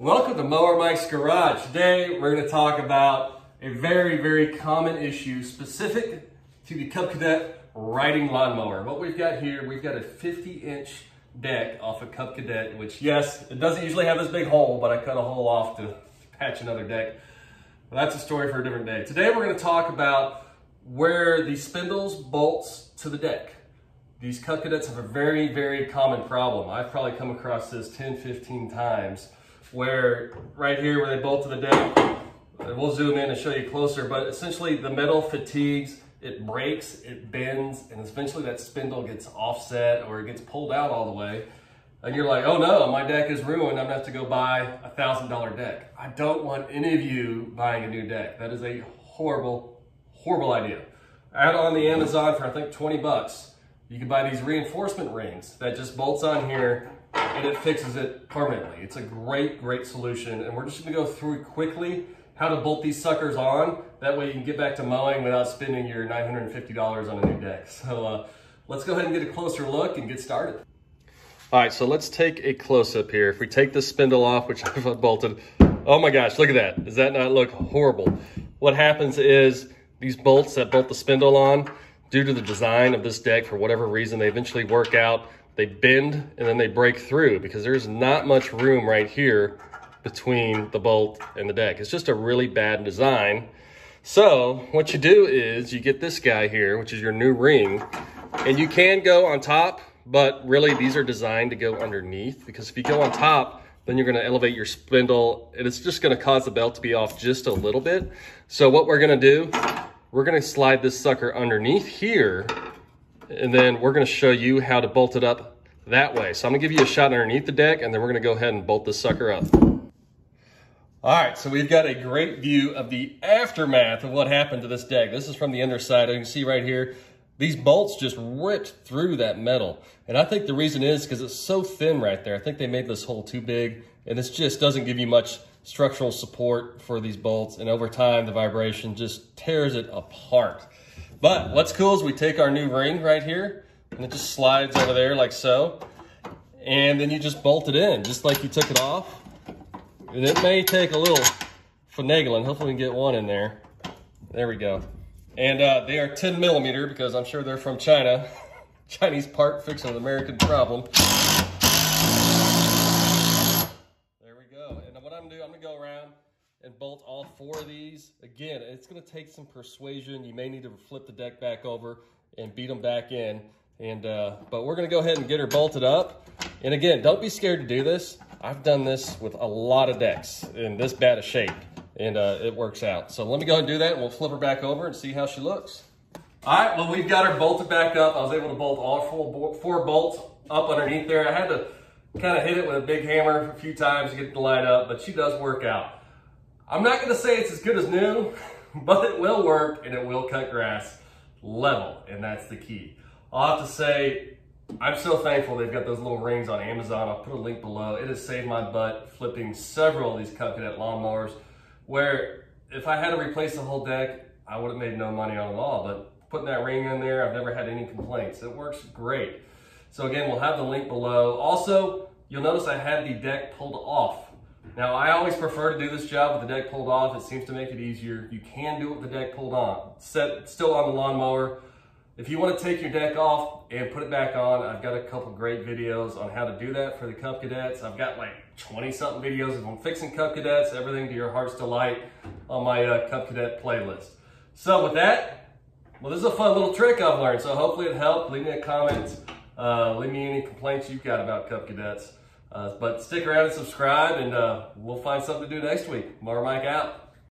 Welcome to Mower Mike's Garage. Today we're going to talk about a very common issue specific to the Cub Cadet riding lawnmower. What we've got here, we've got a 50-inch deck off a Cub Cadet, which yes, it doesn't usually have this big hole, but I cut a hole off to patch another deck. Well, that's a story for a different day. Today we're going to talk about where the spindles bolts to the deck. These Cub Cadets have a very common problem. I've probably come across this 10-15 times, where right here where they bolt to the deck, we'll zoom in and show you closer, but essentially the metal fatigues, it breaks, it bends, and eventually that spindle gets offset or it gets pulled out all the way. And you're like, oh no, my deck is ruined, I'm gonna have to go buy a $1,000 deck. I don't want any of you buying a new deck. That is a horrible idea. Out on the Amazon for I think 20 bucks, you can buy these reinforcement rings that just bolts on here and it fixes it permanently. It's a great solution, and we're just gonna go through quickly how to bolt these suckers on. That way you can get back to mowing without spending your $950 on a new deck. So let's go ahead and get a closer look and get started. All right, so let's take a close-up here. If we take the spindle off, which I've unbolted, oh my gosh, look at that. Does that not look horrible? What happens is these bolts that bolt the spindle on, due to the design of this deck, for whatever reason, they eventually work out, they bend, and then they break through because there's not much room right here between the bolt and the deck. It's just a really bad design. So what you do is you get this guy here, which is your new ring, and you can go on top, but really these are designed to go underneath, because if you go on top, then you're gonna elevate your spindle and it's just gonna cause the belt to be off just a little bit. So what we're gonna do, we're gonna slide this sucker underneath here, and then we're gonna show you how to bolt it up that way. So I'm gonna give you a shot underneath the deck, and then we're gonna go ahead and bolt this sucker up. All right, so we've got a great view of the aftermath of what happened to this deck. This is from the underside. You can see right here, these bolts just ripped through that metal. And I think the reason is because it's so thin right there. I think they made this hole too big, and this just doesn't give you much structural support for these bolts. And over time, the vibration just tears it apart. But what's cool is we take our new ring right here, and it just slides over there like so. And then you just bolt it in, just like you took it off. And it may take a little finagling. Hopefully we can get one in there. There we go. And they are 10 millimeter because I'm sure they're from China. Chinese part fixing an American problem. There we go. And what I'm gonna do, I'm gonna go around and bolt all 4 of these. Again, it's gonna take some persuasion. You may need to flip the deck back over and beat them back in. And but we're gonna go ahead and get her bolted up. And again, don't be scared to do this. I've done this with a lot of decks in this bad a shape, and it works out. So let me go ahead and do that, and we'll flip her back over and see how she looks. All right, well, we've got her bolted back up. I was able to bolt all 4 bolts up underneath there. I had to kind of hit it with a big hammer a few times to get it to line up, but she does work out. I'm not gonna say it's as good as new, but it will work, and it will cut grass level, and that's the key. I'll have to say, I'm so thankful they've got those little rings on Amazon. I'll put a link below. It has saved my butt flipping several of these Cub Cadet lawnmowers, where if I had to replace the whole deck, I would have made no money on them all. But putting that ring in there, I've never had any complaints. It works great. So again, we'll have the link below. Also, you'll notice I had the deck pulled off. Now, I always prefer to do this job with the deck pulled off. It seems to make it easier. You can do it with the deck pulled on. Still on the lawnmower. If you want to take your deck off and put it back on, I've got a couple great videos on how to do that for the Cub Cadets. I've got like 20-something videos of them fixing Cub Cadets, everything to your heart's delight on my Cub Cadet playlist. So with that, well, this is a fun little trick I've learned, so hopefully it helped. Leave me a comment. Leave me any complaints you've got about Cub Cadets. But stick around and subscribe, and we'll find something to do next week. Mower Mike out.